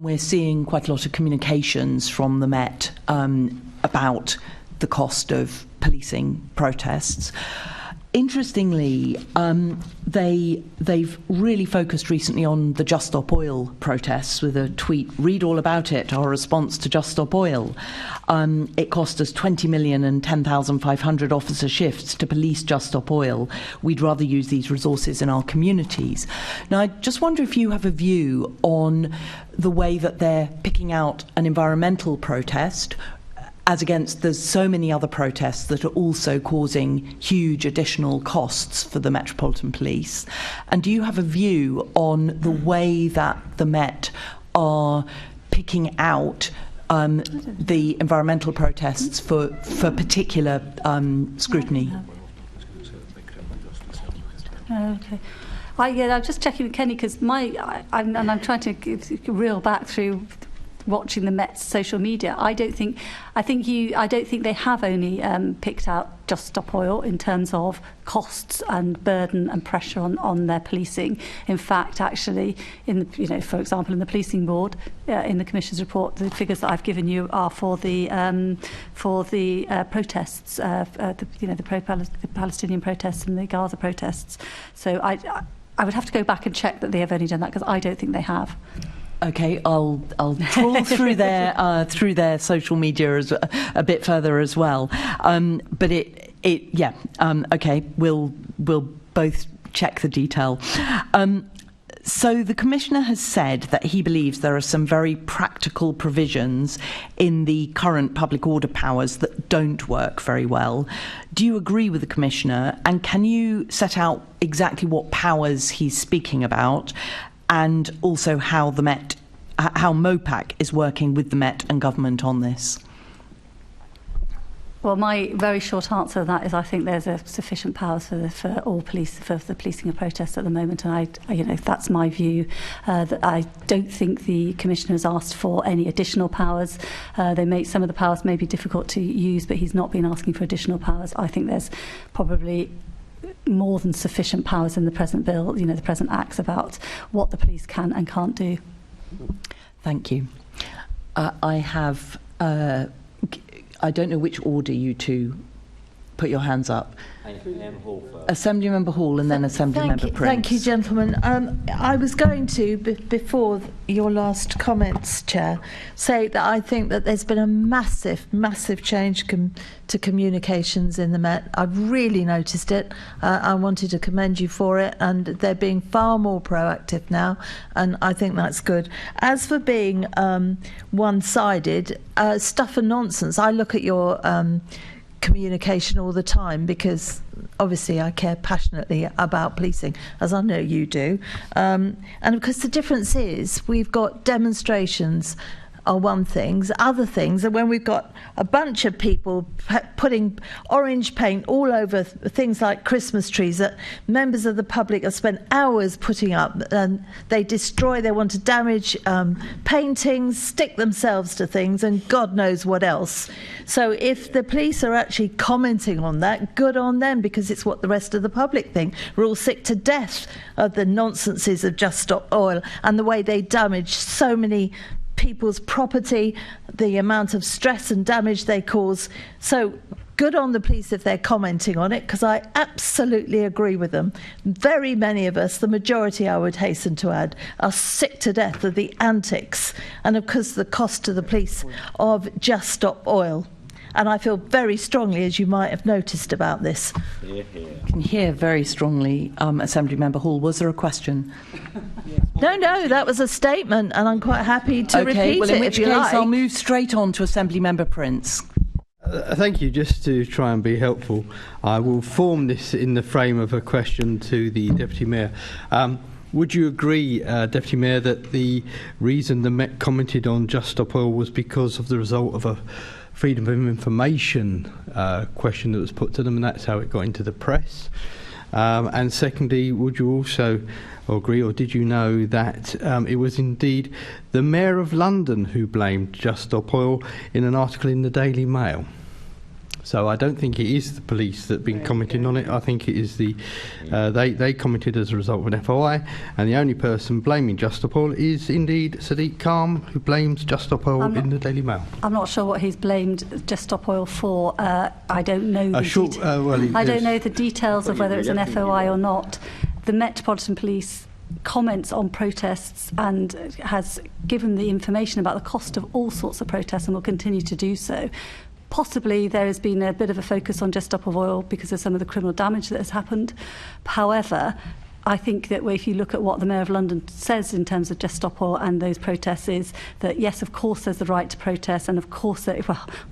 We're seeing quite a lot of communications from the Met about the cost of policing protests. Interestingly, they've really focused recently on the Just Stop Oil protests with a tweet, "Read all about it, our response to Just Stop Oil." It cost us 20 million and 10,500 officer shifts to police Just Stop Oil. We'd rather use these resources in our communities. Now, I just wonder if you have a view on the way that they're picking out an environmental protest as against there's so many other protests that are also causing huge additional costs for the Metropolitan Police. And do you have a view on the way that the Met are picking out the environmental protests for particular scrutiny? Okay. I'm just checking with Kenny because I'm trying to reel back through watching the Met's social media. I don't think they have only picked out Just Stop Oil in terms of costs and burden and pressure on their policing. In fact, actually, for example, in the policing board, in the Commission's report, the figures that I've given you are for the protests, the Palestinian protests and the Gaza protests. So I would have to go back and check that they have only done that because I don't think they have. Okay, I'll trawl through their social media a bit further as well. But okay, we'll both check the detail. So the Commissioner has said that he believes there are some very practical provisions in the current public order powers that don't work very well. Do you agree with the Commissioner? And can you set out exactly what powers he's speaking about? And also how MOPAC is working with the Met and government on this? Well, my very short answer to that is I think there's sufficient powers for all police for the policing of protests at the moment, and that's my view. That I don't think the Commissioner has asked for any additional powers. Some of the powers may be difficult to use, but he's not been asking for additional powers. I think there's probably more than sufficient powers in the present bill, the present acts about what the police can and can't do. Thank you. I have, I don't know which order you two put your hands up. Assembly Member Hall and then Assembly Member Prince. Thank you, gentlemen. I was going to, before your last comments, Chair, say that I think that there's been a massive change to communications in the Met. I've really noticed it. I wanted to commend you for it, and they're being far more proactive now, and I think that's good. As for being one-sided, stuff and nonsense, I look at your communication all the time because obviously I care passionately about policing, as I know you do, and because the difference is we've got demonstrations are one thing, other things are when we've got a bunch of people putting orange paint all over things like Christmas trees that members of the public have spent hours putting up, and they want to damage paintings, stick themselves to things, and God knows what else. So if the police are actually commenting on that, good on them, because it's what the rest of the public think. We're all sick to death of the nonsenses of Just Stop Oil and the way they damage so many people's property, the amount of stress and damage they cause. So good on the police if they're commenting on it, because I absolutely agree with them. Very many of us, the majority I would hasten to add, are sick to death of the antics and of course the cost to the police of Just Stop Oil. And I feel very strongly, as you might have noticed, about this. You can hear very strongly, Assembly Member Hall. Was there a question? No, that was a statement, and I'm quite happy to repeat well, in it which if you case like. I'll move straight on to Assembly Member Prince. Thank you. Just to try and be helpful, I will form this in the frame of a question to the Deputy Mayor. Would you agree, Deputy Mayor, that the reason the Met commented on Just Stop Oil was because of the result of a freedom of information question that was put to them, and that's how it got into the press? And secondly, would you also agree, or did you know, that it was indeed the Mayor of London who blamed Just Stop Oil in an article in the Daily Mail? So I don't think it is the police that have been commenting on it. I think it is they commented as a result of an FOI, and the only person blaming Just Stop Oil is indeed Sadiq Khan, who blames Just Stop Oil in the Daily Mail. I'm not sure what he's blamed Just Stop Oil for. I don't know. I don't know the details of whether it's an FOI or not. The Metropolitan Police comments on protests and has given the information about the cost of all sorts of protests and will continue to do so. Possibly there has been a bit of a focus on Just Stop Oil because of some of the criminal damage that has happened. However, I think that if you look at what the Mayor of London says in terms of Just Stop Oil and those protests, is that yes, of course there's the right to protest, and of course,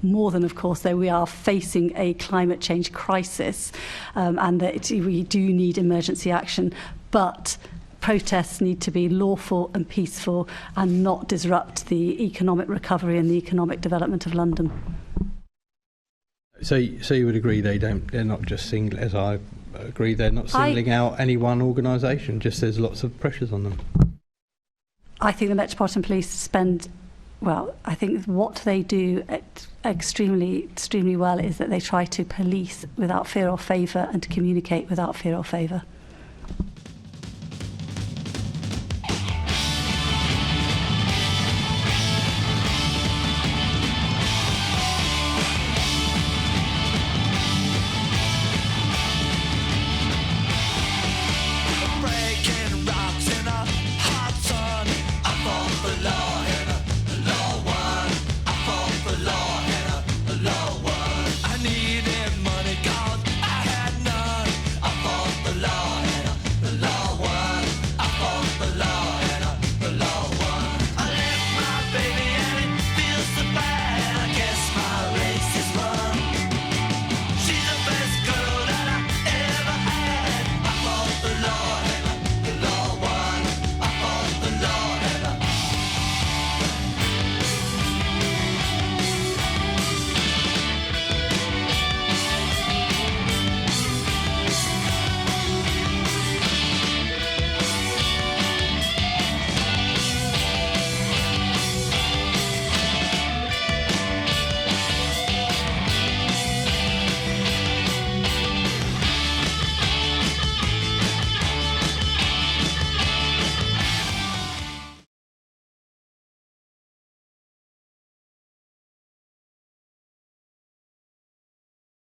more than of course, that we are facing a climate change crisis, and that we do need emergency action. But protests need to be lawful and peaceful and not disrupt the economic recovery and the economic development of London. So you would agree they're not just singling, as I agree, they're not singling out any one organisation, just there's lots of pressures on them. I think the Metropolitan Police I think what they do extremely well is that they try to police without fear or favour and to communicate without fear or favour.